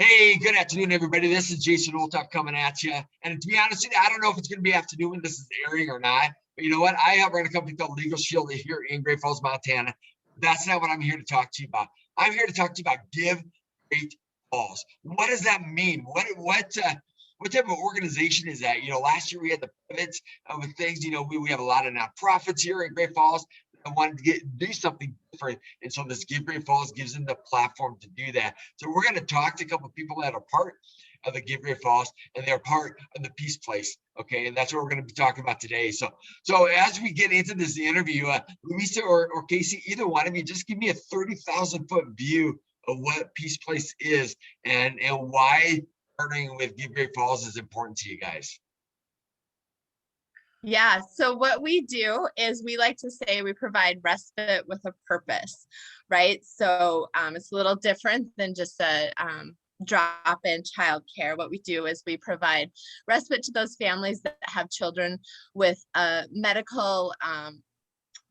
Hey, good afternoon, everybody. This is Jason Oltop coming at you. And to be honest with you, I don't know if it's going to be afternoon when this is airing or not. But you know what? I have run a company called Legal Shield here in Great Falls, Montana. That's not what I'm here to talk to you about. I'm here to talk to you about Give Great Falls. What does that mean? What type of organization is that? Last year we had the pivots with things. We have a lot of nonprofits here in Great Falls. I wanted to do something different. And so this Give Great Falls gives them the platform to do that. So we're going to talk to a couple of people that are part of the Give Great Falls and they're part of the Peace Place. Okay. And that's what we're going to be talking about today. So as we get into this interview, Louisa or KC, either one of you, just give me a 30,000-foot view of what Peace Place is and why partnering with Give Great Falls is important to you guys. Yeah, so what we do is we like to say we provide respite with a purpose, right? So it's a little different than just a drop-in childcare. What we do is we provide respite to those families that have children with a medical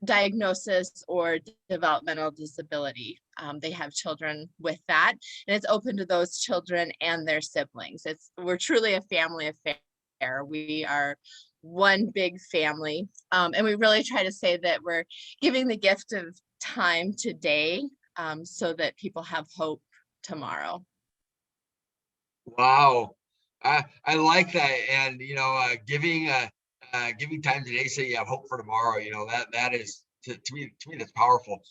diagnosis or developmental disability. They have children with that, and it's open to those children and their siblings. We're truly a family affair. We are one big family. And we really try to say that we're giving the gift of time today so that people have hope tomorrow. Wow. I like that. And, giving time today so you have hope for tomorrow, that is to me, that's powerful.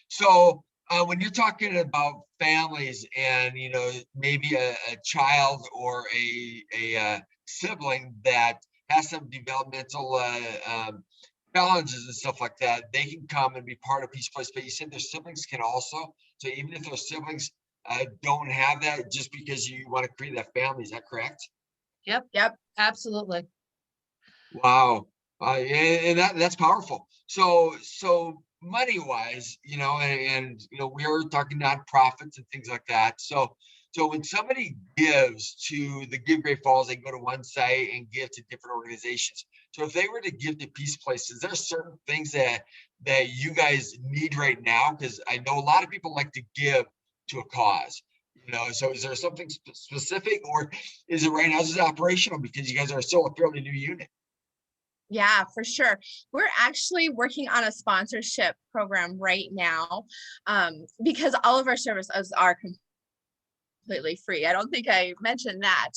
So when you're talking about families and, maybe a child or a sibling that has some developmental challenges and stuff like that, they can come and be part of Peace Place. But you said their siblings can also. So even if their siblings don't have that, just because you want to create that family, is that correct? Yep, absolutely. Wow. And that's powerful. So money wise, we are talking nonprofits and things like that. So when somebody gives to the Give Great Falls, they go to one site and give to different organizations. So if they were to give to Peace Place, is there certain things that you guys need right now? Because I know a lot of people like to give to a cause. So is there something specific, or is it right now just operational because you guys are still a fairly new unit? Yeah, for sure. We're actually working on a sponsorship program right now because all of our services are completely free. I don't think I mentioned that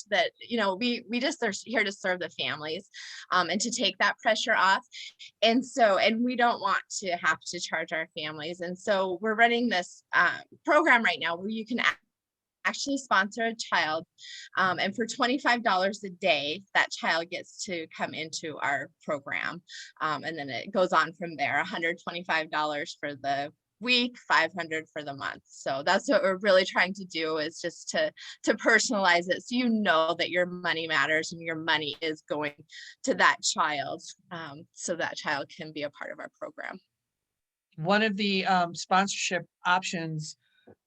we just are here to serve the families and to take that pressure off. And we don't want to have to charge our families. And so we're running this program right now where you can actually sponsor a child. And for $25 a day, that child gets to come into our program. And then it goes on from there, $125 for the week, $500 for the month. So that's what we're really trying to do, is just to personalize it so you know that your money matters and your money is going to that child, so that child can be a part of our program. One of the sponsorship options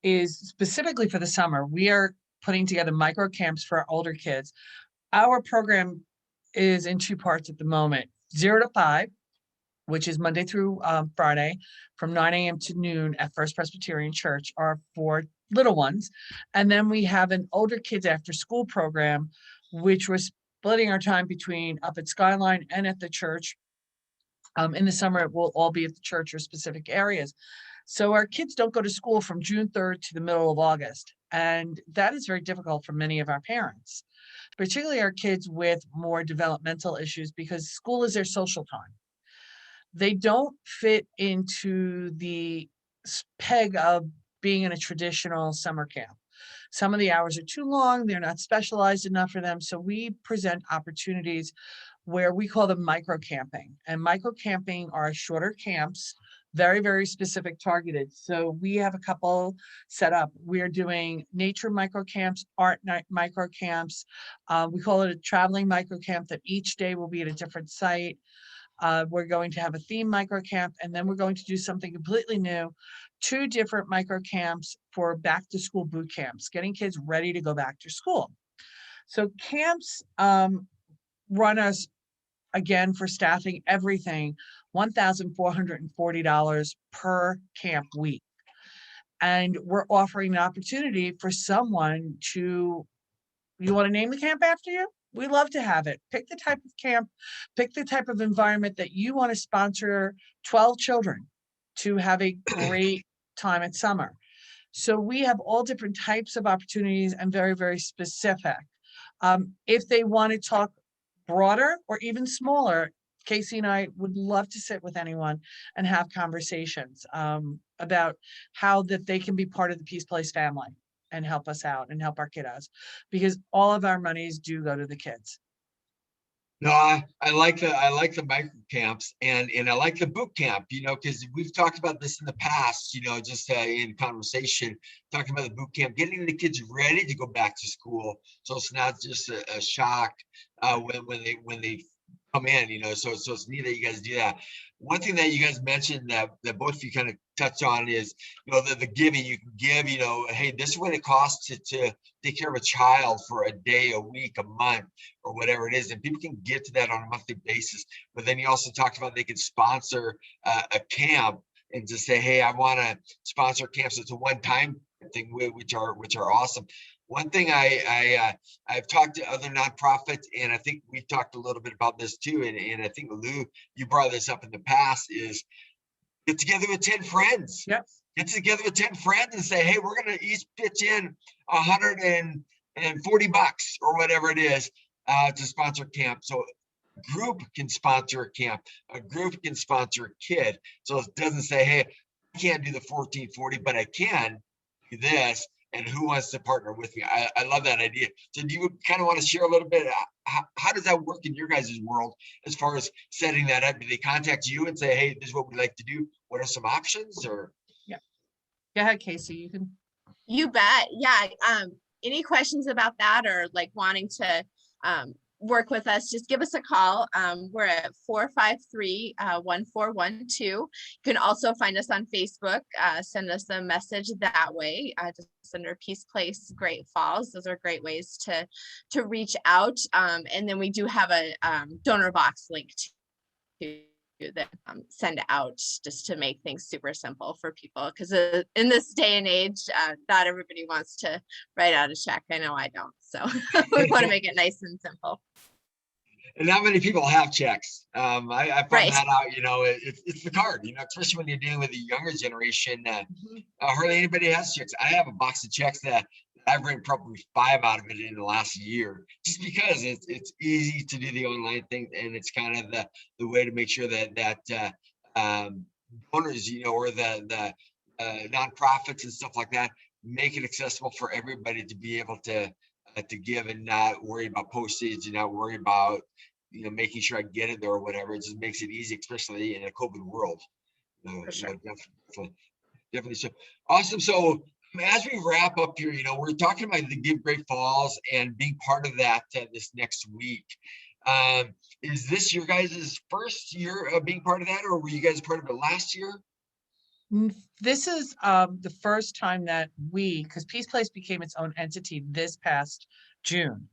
is specifically for the summer. We are putting together micro camps for our older kids. Our program is in two parts at the moment: 0 to 5, which is Monday through Friday from 9 a.m. to noon at First Presbyterian Church, are for little ones. And then we have an older kids after school program, which we're splitting our time between up at Skyline and at the church. In the summer, it will all be at the church or specific areas. So our kids don't go to school from June 3rd to the middle of August. And that is very difficult for many of our parents, particularly our kids with more developmental issues, because school is their social time. They don't fit into the peg of being in a traditional summer camp. Some of the hours are too long. They're not specialized enough for them. So we present opportunities where we call them micro camping. And micro camping are shorter camps, very, very specific, targeted. So we have a couple set up. We're doing nature micro camps, art night micro camps. We call it a traveling micro camp, that each day will be at a different site. We're going to have a theme micro camp, and then we're going to do something completely new, 2 different micro camps for back to school boot camps, getting kids ready to go back to school. So camps run us, again, for staffing, everything, $1,440 per camp week. And we're offering an opportunity for someone to, you want to name the camp after you? We love to have it. Pick the type of camp, pick the type of environment that you want to sponsor 12 children to have a great time at summer. So we have all different types of opportunities and very, very specific. If they want to talk broader or even smaller, Casey and I would love to sit with anyone and have conversations about how that they can be part of the Peace Place family and help us out and help our kiddos, because all of our monies do go to the kids. No, I like the micro camps and I like the boot camp, because we've talked about this in the past, just in conversation, talking about the boot camp, getting the kids ready to go back to school, so it's not just a shock when they come in, so it's neat that you guys do that. One thing that you guys mentioned that both of you kind of touched on is, the giving. You can give, hey, this is what it costs to take care of a child for a day, a week, a month, or whatever it is, and people can get to that on a monthly basis. But then you also talked about they can sponsor a camp and just say, hey, I want to sponsor camps. It's a one-time thing, which are awesome. One thing I've talked to other nonprofits, and I think we talked a little bit about this too, and I think Lou, you brought this up in the past, is get together with 10 friends. Yep. Get together with 10 friends and say, hey, we're going to each pitch in $140 or whatever it is to sponsor camp. So a group can sponsor a camp, a group can sponsor a kid. So it doesn't say, hey, I can't do the 1440, but I can do this. And who wants to partner with me? I love that idea. So do you kind of want to share a little bit? How does that work in your guys' world as far as setting that up? Do they contact you and say, hey, this is what we'd like to do? What are some options? Or Yeah. Go ahead, Casey. You can. You bet. Yeah. Any questions about that, or like wanting to work with us, just give us a call. We're at 453-1412. You can also find us on Facebook. Send us a message that way, just under Peace Place Great Falls. Those are great ways to reach out. And then we do have a donor box link to that send out, just to make things super simple for people, because in this day and age, not everybody wants to write out a check. I know I don't, so we want to make it nice and simple. And not many people have checks. I found Right. that out, it's the card, especially when you're dealing with the younger generation. Hardly anybody has checks. I have a box of checks that I've written probably 5 out of it in the last year, just because it's easy to do the online thing, and it's kind of the way to make sure that donors, or the nonprofits and stuff like that, make it accessible for everybody to be able to give and not worry about postage and not worry about making sure I get it there or whatever. It just makes it easy, especially in a COVID world. For sure. Definitely. So awesome. So as we wrap up here, we're talking about the Give Great Falls and being part of that this next week. Is this your guys' first year of being part of that, or were you guys part of it last year? This is the first time that because Peace Place became its own entity this past June.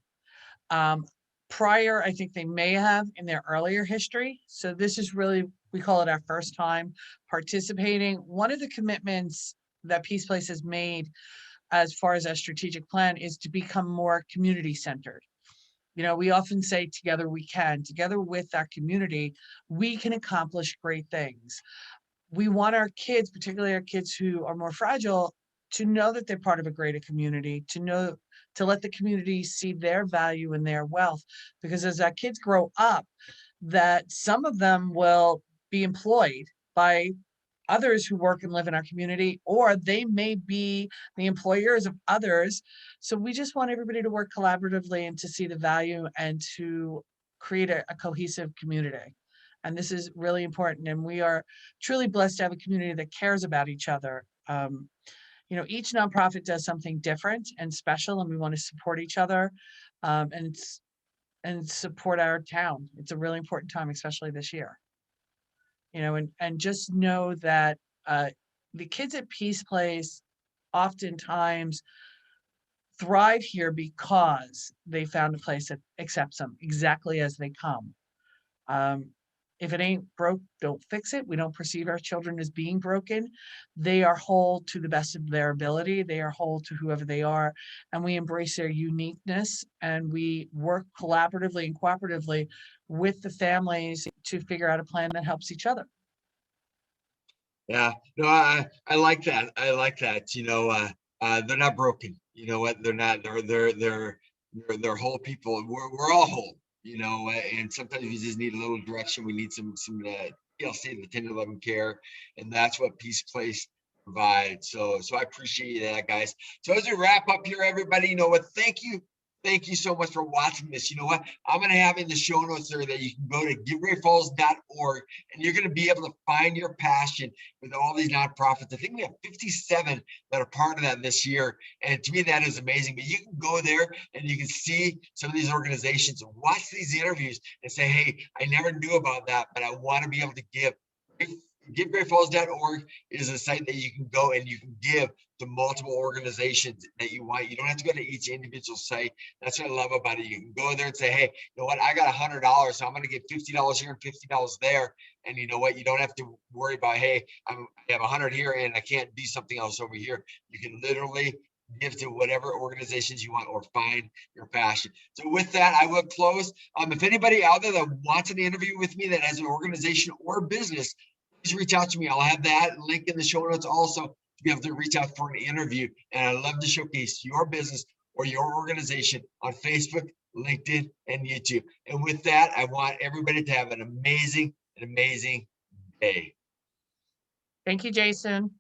Prior, I think they may have in their earlier history. So this is really, we call it our first time participating. One of the commitments that Peace Place has made as far as our strategic plan is to become more community centered. We often say together we can, together with our community, we can accomplish great things. We want our kids, particularly our kids who are more fragile, to know that they're part of a greater community, to let the community see their value and their wealth. Because as our kids grow up, that some of them will be employed by others who work and live in our community, or they may be the employers of others. So we just want everybody to work collaboratively and to see the value and to create a cohesive community. And this is really important. And we are truly blessed to have a community that cares about each other. Each nonprofit does something different and special, and we want to support each other and support our town. It's a really important time, especially this year. And just know that the kids at Peace Place oftentimes thrive here because they found a place that accepts them exactly as they come. If it ain't broke, don't fix it. We don't perceive our children as being broken. They are whole to the best of their ability. They are whole to whoever they are. And we embrace their uniqueness, and we work collaboratively and cooperatively with the families to figure out a plan that helps each other. Yeah, no, I like that. I like that. They're not broken. You know what? They're not. They're whole people. We're all whole. And sometimes we just need a little direction. We need some TLC, the tender loving care, and that's what Peace Place provides. So I appreciate that, guys. So as we wrap up here, everybody, you know what? Thank you so much for watching this. You know what? I'm going to have in the show notes there that you can go to givegreatfalls.org, and you're going to be able to find your passion with all these nonprofits. I think we have 57 that are part of that this year. And to me, that is amazing. But you can go there and you can see some of these organizations and watch these interviews and say, hey, I never knew about that, but I want to be able to give. GiveGreatFalls.org is a site that you can go and you can give to multiple organizations that you want. You don't have to go to each individual site. That's what I love about it. You can go there and say, hey, you know what? I got $100, so I'm going to get $50 here and $50 there. And you know what? You don't have to worry about, hey, I have 100 here and I can't do something else over here. You can literally give to whatever organizations you want or find your passion. So with that, I will close. If anybody out there that wants an interview with me that has an organization or business, please reach out to me. I'll have that link in the show notes also to be able to reach out for an interview. And I love to showcase your business or your organization on Facebook, LinkedIn, and YouTube. And with that, I want everybody to have an amazing day. Thank you, Jason.